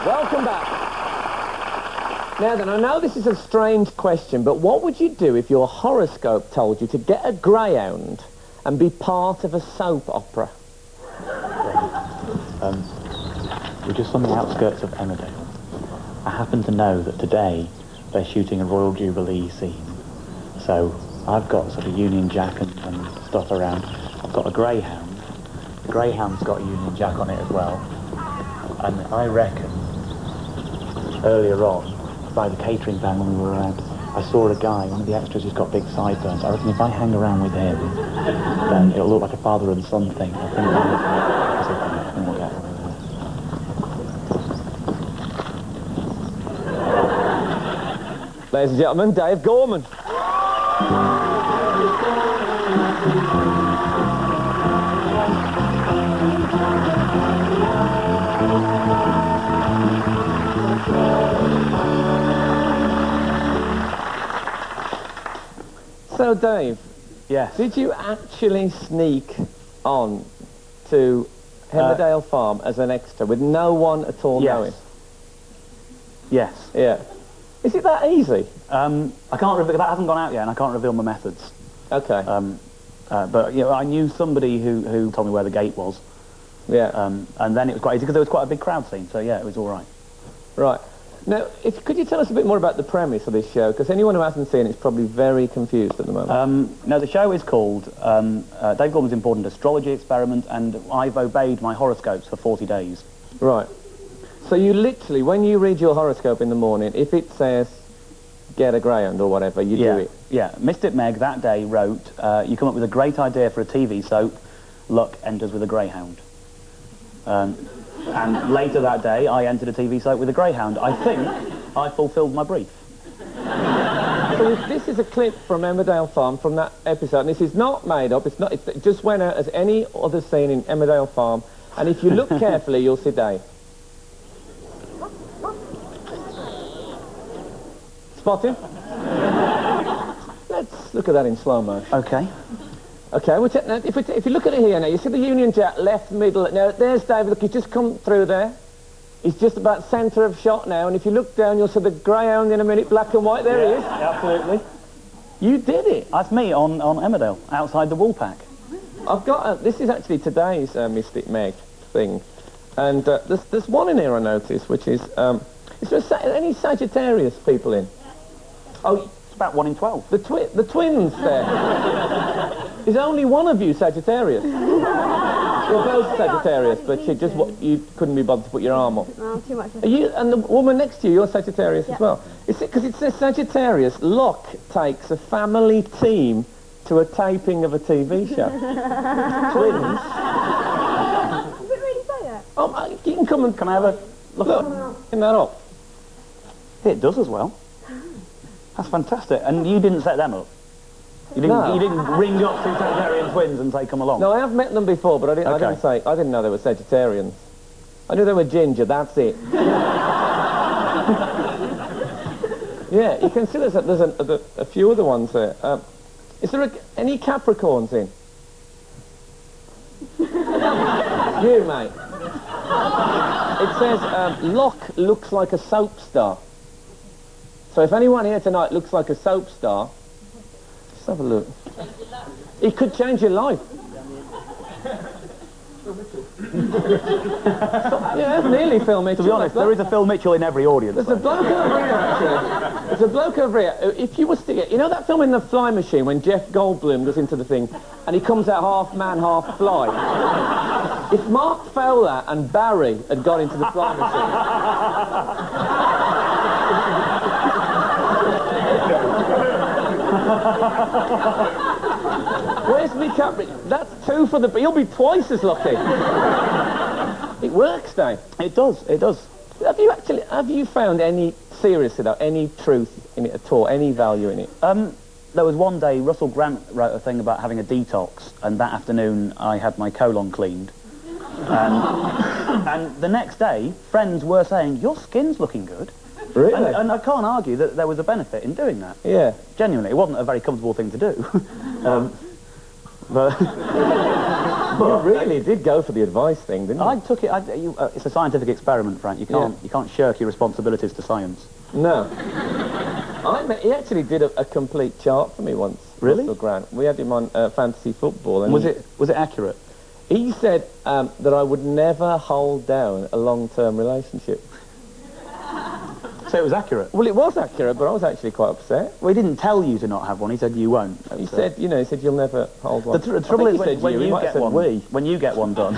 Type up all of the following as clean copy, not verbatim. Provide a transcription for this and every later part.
Welcome back. Now then, I know this is a strange question, but what would you do if your horoscope told you to get a greyhound and be part of a soap opera? We're just on the outskirts of Emmerdale. I happen to know that today they're shooting a Royal Jubilee scene. So I've got sort of Union Jack and stuff around. I've got a greyhound. The greyhound's got a Union Jack on it as well. And I reckon earlier on, by the catering van when we were around, I saw a guy, one of the extras who's got big sideburns. I reckon if I hang around with him, then it'll look like a father and son thing. I think we'll get away with it. Ladies and gentlemen, Dave Gorman. So, Dave, yes. Did you actually sneak on to Emmerdale Farm as an extra with no one at all knowing? Yes. Yeah. Is it that easy? I can't reveal, that hasn't gone out yet, and I can't reveal my methods. Okay. But you know, I knew somebody who told me where the gate was. Yeah. And then it was quite easy because there was quite a big crowd scene. So yeah, it was all right. Right. Now, could you tell us a bit more about the premise of this show? Because anyone who hasn't seen it is probably very confused at the moment. No, the show is called Dave Gorman's Important Astrology Experiment, and I've obeyed my horoscopes for 40 days. Right. So you literally, when you read your horoscope in the morning, if it says get a greyhound or whatever, you do it? Yeah. Mystic Meg that day wrote, you come up with a great idea for a TV soap, luck enters with a greyhound. And later that day, I entered a TV soap with a greyhound. I think I fulfilled my brief. So this is a clip from Emmerdale Farm from that episode, and this is not made up, it just went out as any other scene in Emmerdale Farm, and if you look carefully, you'll see Dave. Spot him? Let's look at that in slow motion. Okay. Okay, now, if you look at it here now, you see the Union Jack, left, middle. Now, there's David, look, he's just come through there. He's just about centre of shot now, and if you look down, you'll see the greyhound in a minute, black and white. There he is. Absolutely. You did it. That's me on Emmerdale, outside the Woolpack. I've got, this is actually today's Mystic Meg thing. And there's one in here I noticed, which is, is there any Sagittarius people in? Oh, it's about 1 in 12. The twins there. Is only one of you Sagittarius? You're both Sagittarius, but you couldn't be bothered to put your arm up. Oh, too much. Are you, and the woman next to you, you're Sagittarius as well. Because it says Sagittarius, luck takes a family team to a taping of a TV show. Twins. Does it really say that? Oh, you can come and... Can I have a look? Look, that up. It does as well. That's fantastic. And you didn't set them up? You didn't ring up two Sagittarian twins and take them along? No, I have met them before, but I didn't know they were Sagittarians. I knew they were ginger, that's it. Yeah, you can see there's a few other ones there. Is there any Capricorns in? You, mate. It says, Locke looks like a soap star. So if anyone here tonight looks like a soap star, just have a look. It could change your life. Yeah, nearly Phil Mitchell. To be honest, there is a Phil Mitchell in every audience. There's a bloke over here, actually. There's a bloke over here. If you was to get... You know that film in The Fly Machine when Jeff Goldblum goes into the thing and he comes out half man, half fly? If Mark Fowler and Barry had got into The Fly Machine... Where's me Capri? That's 2 for the... You'll be twice as lucky. It works, Dave. It does, it does. Have you found any, seriously though, any truth in it at all, any value in it? There was one day, Russell Grant wrote a thing about having a detox, and that afternoon I had my colon cleaned. And the next day, friends were saying, your skin's looking good. Really? And I can't argue that there was a benefit in doing that. Yeah. Genuinely, it wasn't a very comfortable thing to do. But You really did go for the advice thing, didn't you? I took it. It's a scientific experiment, Frank. You can't shirk your responsibilities to science. No. He actually did a complete chart for me once. Really? Russell Grant. We had him on fantasy football. And Was it accurate? He said that I would never hold down a long-term relationship. So it was accurate? Well, it was accurate, but I was actually quite upset. Well, he didn't tell you to not have one. He said you won't. He said, he said you'll never hold one. The trouble is when you get one done.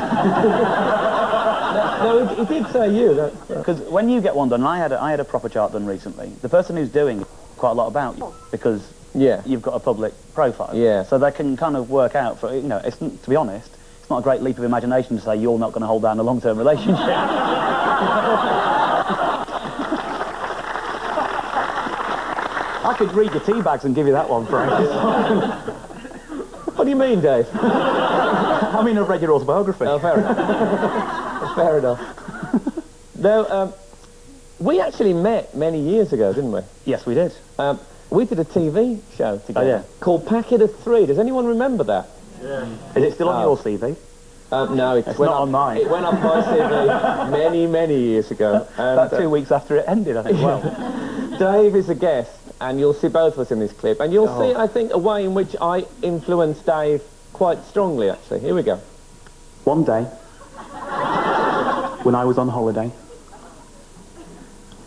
No, he did say you. Because when you get one done, and I had a proper chart done recently. The person who's doing quite a lot about you because you've got a public profile. Yeah. So they can kind of work out for It's, to be honest, it's not a great leap of imagination to say you're not going to hold down a long-term relationship. I could read your tea bags and give you that one, Frank. What do you mean, Dave? I mean, I've read your autobiography. Oh, fair enough. Fair enough. No, we actually met many years ago, didn't we? Yes, we did. We did a TV show together called Packet of Three. Does anyone remember that? Yeah. Is it still on your CV? No, it's not on mine. It went on my CV many, many years ago. About 2 weeks after it ended, I think. Well, Dave is a guest, and you'll see both of us in this clip, and you'll see, I think, a way in which I influenced Dave quite strongly, actually. Here we go. One day, when I was on holiday,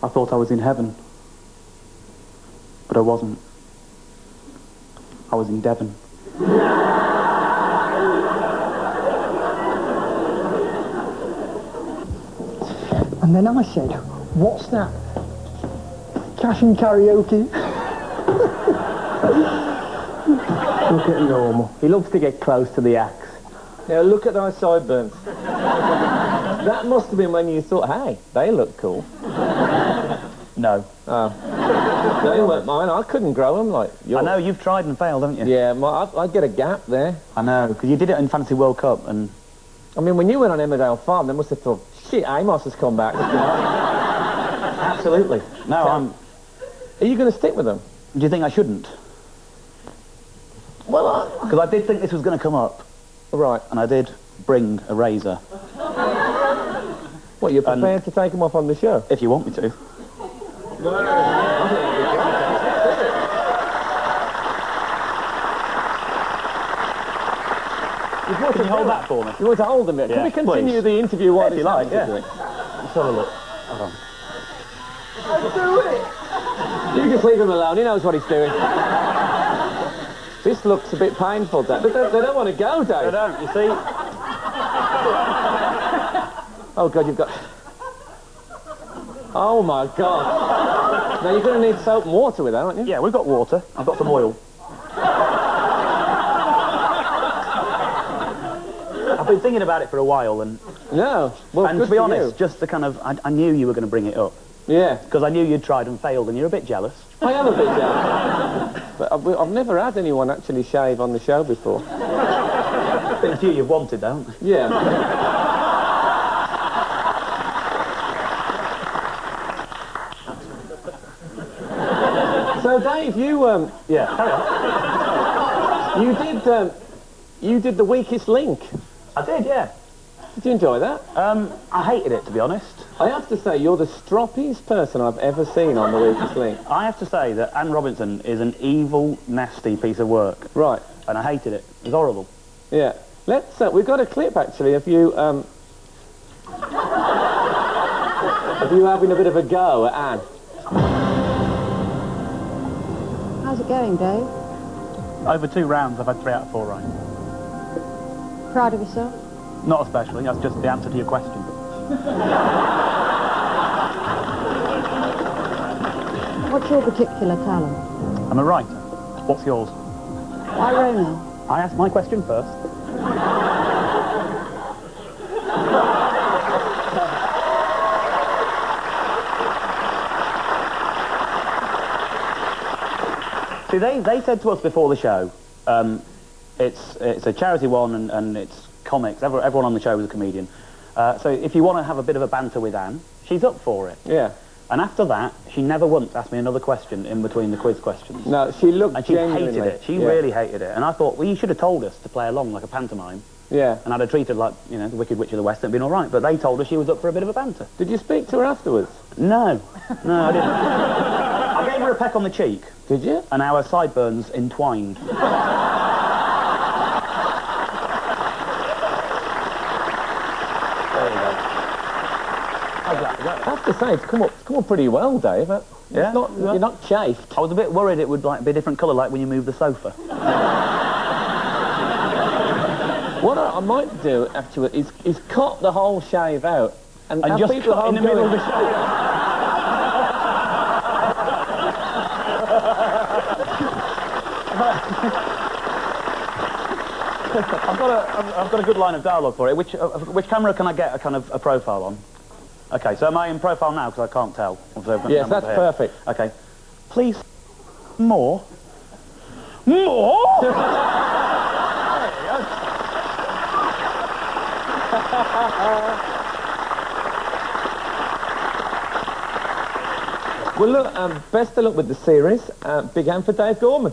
I thought I was in heaven, but I wasn't. I was in Devon. And then I said, what's that? Cash and karaoke? Look at normal. He loves to get close to the axe. Now look at those sideburns. That must have been when you thought, hey, they look cool. No. Oh. They weren't mine. I couldn't grow them like yours. I know, you've tried and failed, haven't you? Yeah, I'd get a gap there. I know, because you did it in Fantasy World Cup, and... I mean, when you went on Emmerdale Farm, they must have thought, shit, Amos has come back. Absolutely. No, Are you going to stick with them? Do you think I shouldn't? Well, because I did think this was going to come up. Right. And I did bring a razor. What, you're prepared to take them off on the show? If you want me to. Can you hold that for me? You want to hold them? Yeah. Can we continue the interview while you like? Yeah. Let's have a look. Hold on. I'll do it! You just leave him alone, he knows what he's doing. This looks a bit painful, Dave. But they don't want to go, Dave. They don't, you see? Oh, God, you've got... Oh, my God. Now, you're going to need soap and water with that, aren't you? Yeah, we've got water. I've got some oil. I've been thinking about it for a while, and... No. Well, and to be honest, just to kind of... I knew you were going to bring it up. Yeah. Because I knew you'd tried and failed, and you're a bit jealous. I am a bit jealous. But I've never had anyone actually shave on the show before. Been a few you've wanted, haven't you? Yeah. So, Dave, you, Yeah, carry on. You did The Weakest Link. I did, yeah. Did you enjoy that? I hated it, to be honest. I have to say, you're the stroppiest person I've ever seen on The Weakest Link. I have to say that Anne Robinson is an evil, nasty piece of work. Right. And I hated it. It was horrible. Yeah. Let's, we've got a clip, actually, of you, of you having a bit of a go at Anne. How's it going, Dave? Over 2 rounds, I've had 3 out of 4 right. Proud of yourself? Not especially, that's just the answer to your question. What's your particular talent? I'm a writer. What's yours? Why Romeo? I asked my question first. See, they said to us before the show, it's a charity one and it's comics. Everyone on the show is a comedian. So if you want to have a bit of a banter with Anne, she's up for it. Yeah. And after that, she never once asked me another question in between the quiz questions. No, she looked and she hated it. She really hated it. And I thought, well, you should have told us to play along like a pantomime. Yeah. And I'd have treated like, you know, the Wicked Witch of the West and been all right. But they told her she was up for a bit of a banter. Did you speak to her afterwards? No, no, I didn't. I gave her a peck on the cheek. Did you? And our sideburns entwined. There you go. How's that? Is that I have to say, it's come up pretty well, Dave. Yeah? You're not chafed. I was a bit worried it would like be a different colour, like when you move the sofa. What I might do, actually, is cut the whole shave out. And have just people cut in the home middle of going, the shave. I've got a good line of dialogue for it. Which camera can I get a kind of a profile on? Okay, so am I in profile now? Because I can't tell. Yes, that's perfect. Okay. Please, more. More? Well, look, best of luck with the series. Big hand for Dave Gorman.